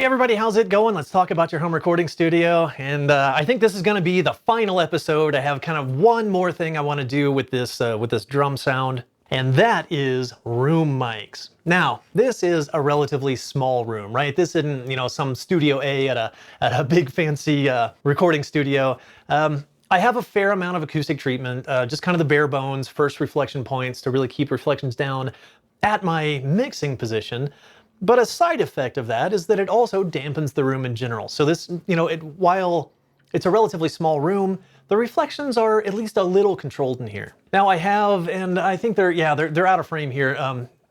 Hey everybody, how's it going? Let's talk about your home recording studio. And I think this is going to be the final episode. I have kind of one more thing I want to do with this drum sound, and that is room mics. Now, this is a relatively small room, right? This isn't, some Studio A at a big fancy recording studio. I have a fair amount of acoustic treatment, just kind of the bare bones, first reflection points to really keep reflections down at my mixing position. But a side effect of that is that it also dampens the room in general. So this, while it's a relatively small room, the reflections are at least a little controlled in here. Now I have, and I think they're out of frame here.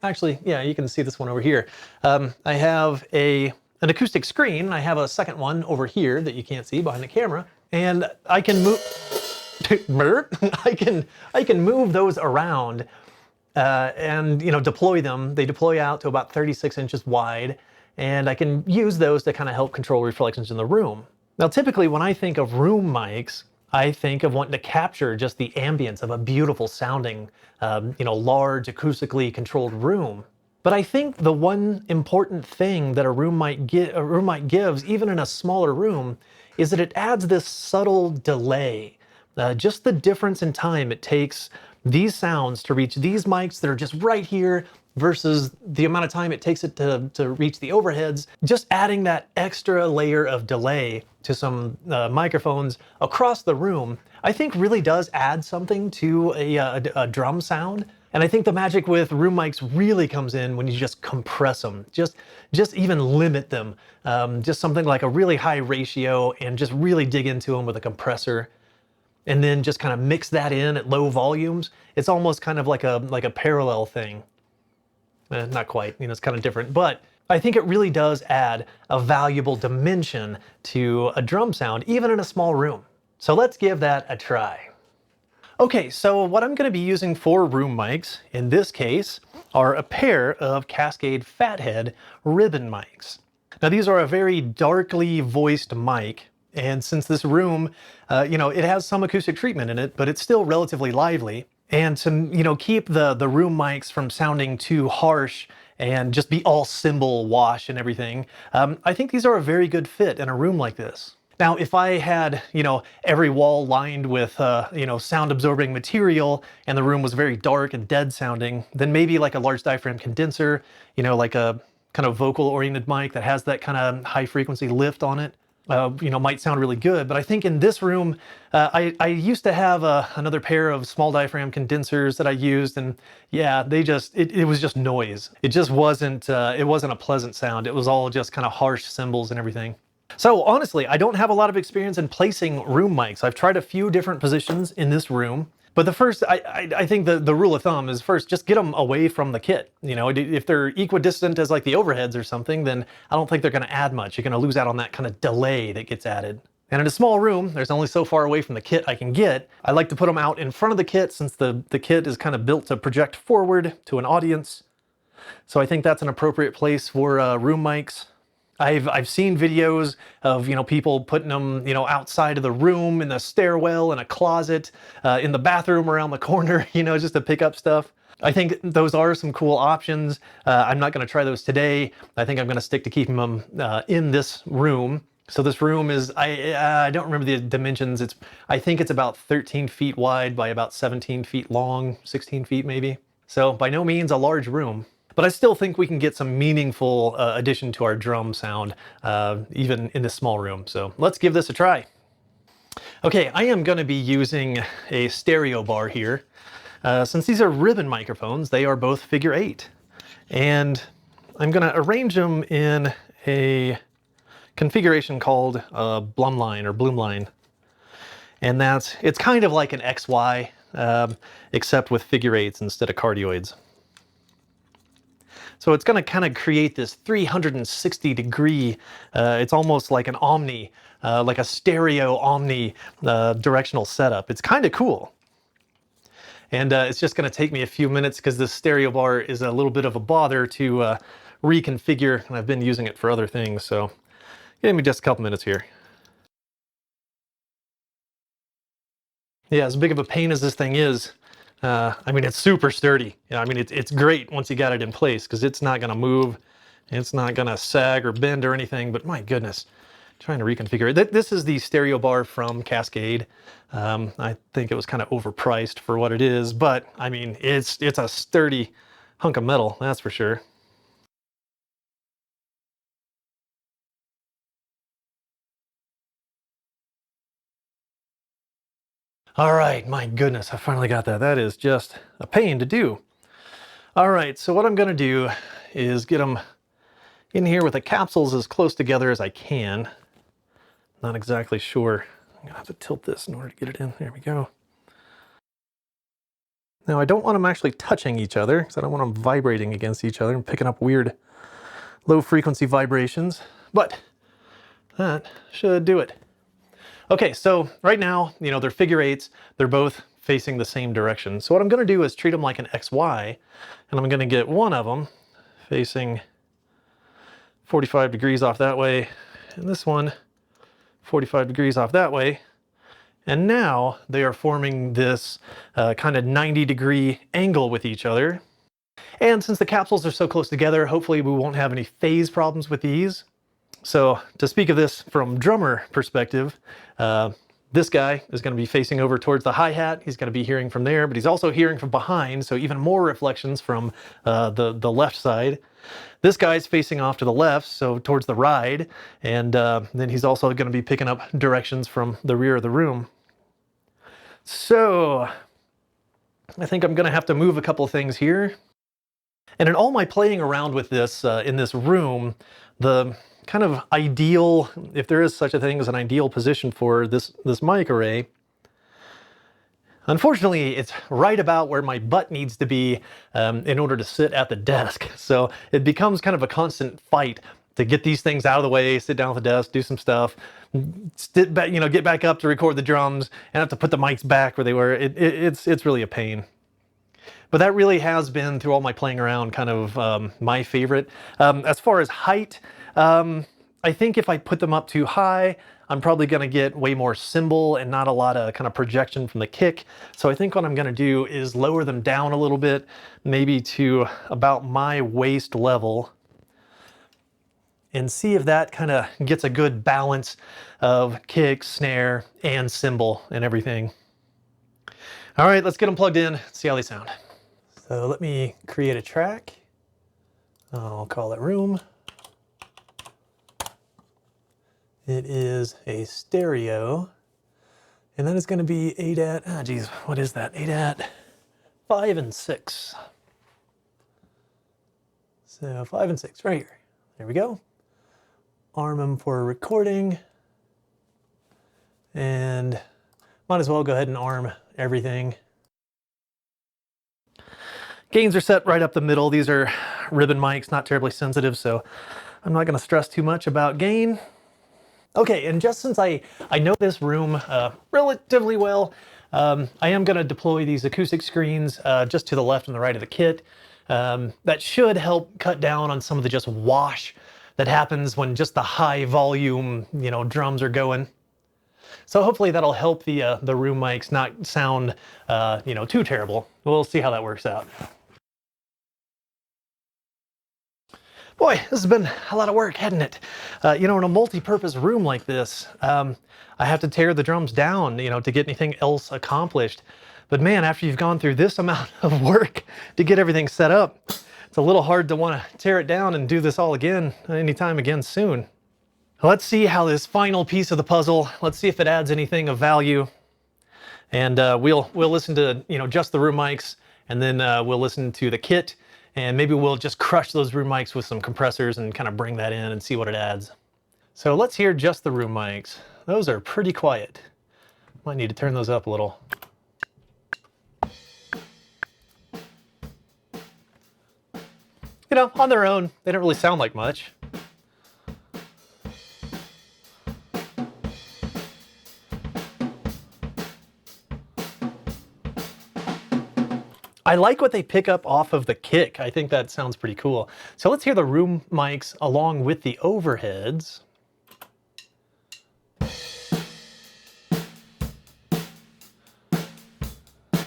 Actually, yeah, you can see this one over here. I have an acoustic screen. I have a second one over here that you can't see behind the camera, and I can move. I can move those around. And deploy them. They deploy out to about 36 inches wide, and I can use those to kind of help control reflections in the room. Now, typically when I think of room mics, I think of wanting to capture just the ambience of a beautiful sounding, large acoustically controlled room. But I think the one important thing that a room mic gives, even in a smaller room, is that it adds this subtle delay. Just the difference in time it takes these sounds to reach these mics that are just right here versus the amount of time it takes it to reach the overheads. Just adding that extra layer of delay to some microphones across the room, I think really does add something to a drum sound. And I think the magic with room mics really comes in when you just compress them, just even limit them, just something like a really high ratio and just really dig into them with a compressor. And then just kind of mix that in at low volumes. It's almost kind of like a parallel thing. Not quite, it's kind of different, but I think it really does add a valuable dimension to a drum sound, even in a small room. So let's give that a try. Okay, so what I'm going to be using for room mics, in this case, are a pair of Cascade Fathead ribbon mics. Now these are a very darkly voiced mic. And since this room, it has some acoustic treatment in it, but it's still relatively lively. And to, keep the room mics from sounding too harsh and just be all cymbal wash and everything, I think these are a very good fit in a room like this. Now, if I had, every wall lined with, sound absorbing material and the room was very dark and dead sounding, then maybe like a large diaphragm condenser, like a kind of vocal oriented mic that has that kind of high frequency lift on it. Might sound really good, but I think in this room, I used to have another pair of small diaphragm condensers that I used, and yeah, it was just noise. It just wasn't a pleasant sound. It was all just kind of harsh cymbals and everything. So honestly, I don't have a lot of experience in placing room mics. I've tried a few different positions in this room. But the first, I think the rule of thumb is first, just get them away from the kit. If they're equidistant as like the overheads or something, then I don't think they're going to add much. You're going to lose out on that kind of delay that gets added. And in a small room, there's only so far away from the kit I can get. I like to put them out in front of the kit since the kit is kind of built to project forward to an audience. So I think that's an appropriate place for room mics. I've seen videos of, people putting them, outside of the room, in the stairwell, in a closet, in the bathroom around the corner, just to pick up stuff. I think those are some cool options. I'm not going to try those today. I think I'm going to stick to keeping them in this room. So this room is, I don't remember the dimensions. I think it's about 13 feet wide by about 17 feet long, 16 feet maybe. So by no means a large room. But I still think we can get some meaningful addition to our drum sound, even in this small room. So let's give this a try. Okay, I am going to be using a stereo bar here. Since these are ribbon microphones, they are both figure 8. And I'm going to arrange them in a configuration called Blumline or Bloomline. And it's kind of like an XY, except with figure 8s instead of cardioids. So it's going to kind of create this 360 degree, it's almost like an omni, like a stereo omni directional setup. It's kind of cool. And it's just going to take me a few minutes because this stereo bar is a little bit of a bother to reconfigure, and I've been using it for other things. So give me just a couple minutes here. Yeah, as big of a pain as this thing is, it's super sturdy. It's great once you got it in place because it's not going to move. It's not gonna sag or bend or anything, but my goodness, trying to reconfigure it. This is the stereo bar from Cascade. I think it was kind of overpriced for what it is, but I mean, it's a sturdy hunk of metal, that's for sure. All right, my goodness, I finally got that. That is just a pain to do. All right, so what I'm gonna do is get them in here with the capsules as close together as I can. Not exactly sure. I'm gonna have to tilt this in order to get it in. There we go. Now I don't want them actually touching each other because I don't want them vibrating against each other and picking up weird low frequency vibrations, but that should do it. Okay, so right now, they're figure eights. They're both facing the same direction. So what I'm gonna do is treat them like an XY, and I'm gonna get one of them facing 45 degrees off that way, and this one 45 degrees off that way. And now they are forming this kind of 90-degree angle with each other. And since the capsules are so close together, hopefully we won't have any phase problems with these. So to speak of this from drummer perspective, this guy is going to be facing over towards the hi-hat. He's going to be hearing from there, but he's also hearing from behind, so even more reflections from the left side. This guy's facing off to the left, so towards the ride, and then he's also going to be picking up directions from the rear of the room. So I think I'm going to have to move a couple of things here. And in all my playing around with this in this room, the kind of ideal, if there is such a thing as an ideal position for this mic array, unfortunately, it's right about where my butt needs to be in order to sit at the desk. So it becomes kind of a constant fight to get these things out of the way, sit down at the desk, do some stuff, get back up to record the drums, and have to put the mics back where they were. It's really a pain. But that really has been, through all my playing around, kind of my favorite. As far as height, I think if I put them up too high, I'm probably going to get way more cymbal and not a lot of kind of projection from the kick. So I think what I'm going to do is lower them down a little bit, maybe to about my waist level, and see if that kind of gets a good balance of kick, snare, and cymbal and everything. All right, let's get them plugged in, see how they sound. So let me create a track. I'll call it room. It is a stereo, and that is going to be 8 at, what is that? 8 at 5 and 6. So 5 and 6 right here. There we go. Arm them for recording, and might as well go ahead and arm everything. Gains are set right up the middle. These are ribbon mics, not terribly sensitive, so I'm not going to stress too much about gain. Okay, and just since I know this room relatively well, I am going to deploy these acoustic screens just to the left and the right of the kit. That should help cut down on some of the just wash that happens when just the high volume, drums are going. So hopefully that'll help the room mics not sound, too terrible. We'll see how that works out. Boy, this has been a lot of work, hasn't it? In a multi-purpose room like this, I have to tear the drums down, to get anything else accomplished. But man, after you've gone through this amount of work to get everything set up, it's a little hard to want to tear it down and do this all again anytime again soon. Let's see how this final piece of the puzzle, let's see if it adds anything of value. And we'll listen to, just the room mics, and then we'll listen to the kit, and maybe we'll just crush those room mics with some compressors and kind of bring that in and see what it adds. So let's hear just the room mics. Those are pretty quiet. Might need to turn those up a little. On their own, they don't really sound like much. I like what they pick up off of the kick. I think that sounds pretty cool. So let's hear the room mics along with the overheads.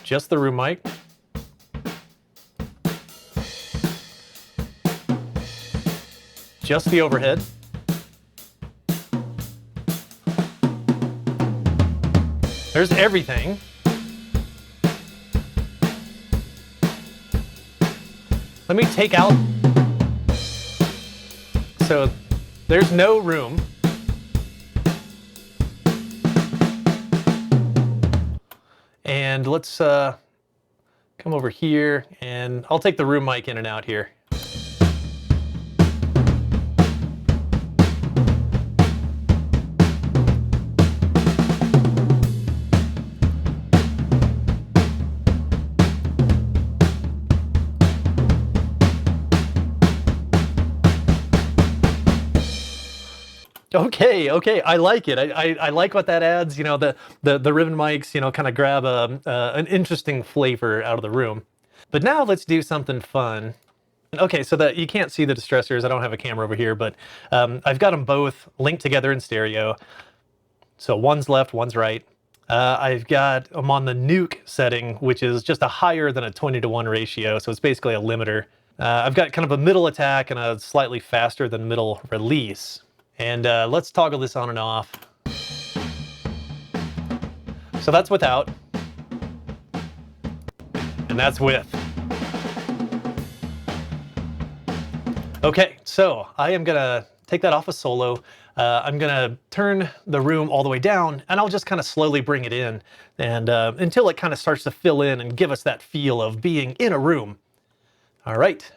Just the room mic. just the overhead. There's everything. Let me take out. So there's no room. And let's come over here, and I'll take the room mic in and out here. Okay, I like it. I like what that adds. You know, the ribbon mics, you know, kind of grab an interesting flavor out of the room. But now let's do something fun. Okay, so that you can't see the distressors. I don't have a camera over here, but I've got them both linked together in stereo. So one's left, one's right. I've got them on the nuke setting, which is just a higher than a 20-to-1 ratio. So it's basically a limiter. I've got kind of a middle attack and a slightly faster than middle release. And let's toggle this on and off. So that's without. And that's with. Okay, so I am gonna take that off of solo. I'm gonna turn the room all the way down, and I'll just kind of slowly bring it in, and until it kind of starts to fill in and give us that feel of being in a room. All right.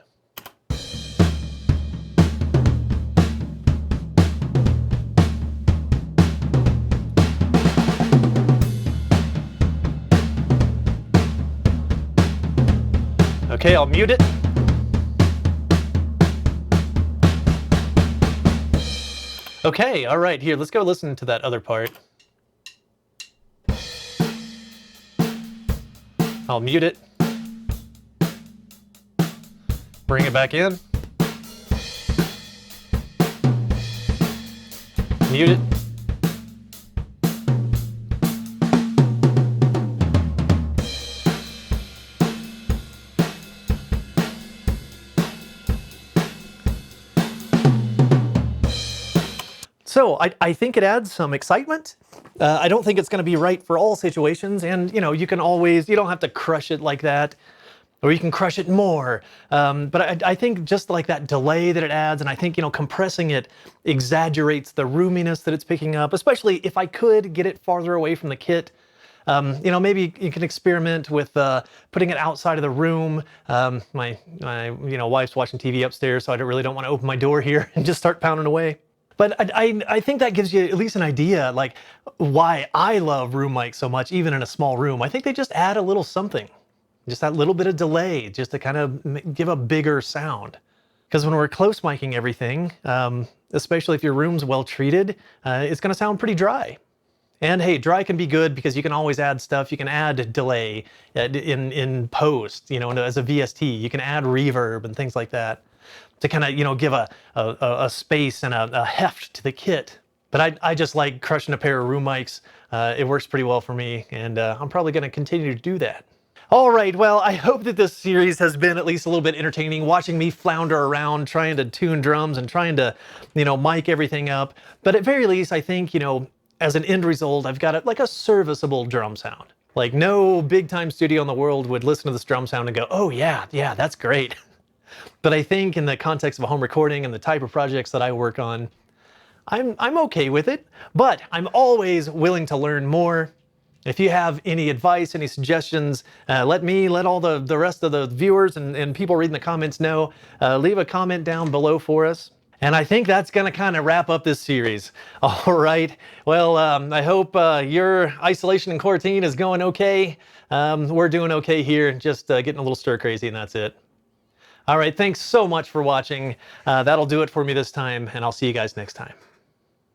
Okay, I'll mute it. Okay, all right, here, let's go listen to that other part. I'll mute it. Bring it back in. Mute it. So I think it adds some excitement. I don't think it's going to be right for all situations, and you know, you don't have to crush it like that, or you can crush it more. But I think just like that delay that it adds, and I think, you know, compressing it exaggerates the roominess that it's picking up, especially if I could get it farther away from the kit. You know, maybe you can experiment with putting it outside of the room. My wife's watching TV upstairs, so I really don't want to open my door here and just start pounding away. But I think that gives you at least an idea, like, why I love room mics so much, even in a small room. I think they just add a little something, just that little bit of delay, just to kind of give a bigger sound. Because when we're close miking everything, especially if your room's well treated, it's going to sound pretty dry. And hey, dry can be good because you can always add stuff. You can add delay in post, you know, as a VST. You can add reverb and things like that to kind of, you know, give a space and a heft to the kit. But I just like crushing a pair of room mics. It works pretty well for me, and I'm probably going to continue to do that. All right, well, I hope that this series has been at least a little bit entertaining, watching me flounder around trying to tune drums and trying to, you know, mic everything up. But at very least, I think, you know, as an end result, I've got like a serviceable drum sound. Like, no big time studio in the world would listen to this drum sound and go, oh yeah, that's great. But I think in the context of a home recording and the type of projects that I work on, I'm okay with it, but I'm always willing to learn more. If you have any advice, any suggestions, let all the rest of the viewers and people reading the comments know. Leave a comment down below for us. And I think that's going to kind of wrap up this series. All right. Well, I hope your isolation and quarantine is going okay. We're doing okay here, just getting a little stir crazy, and that's it. All right. Thanks so much for watching. That'll do it for me this time, and I'll see you guys next time.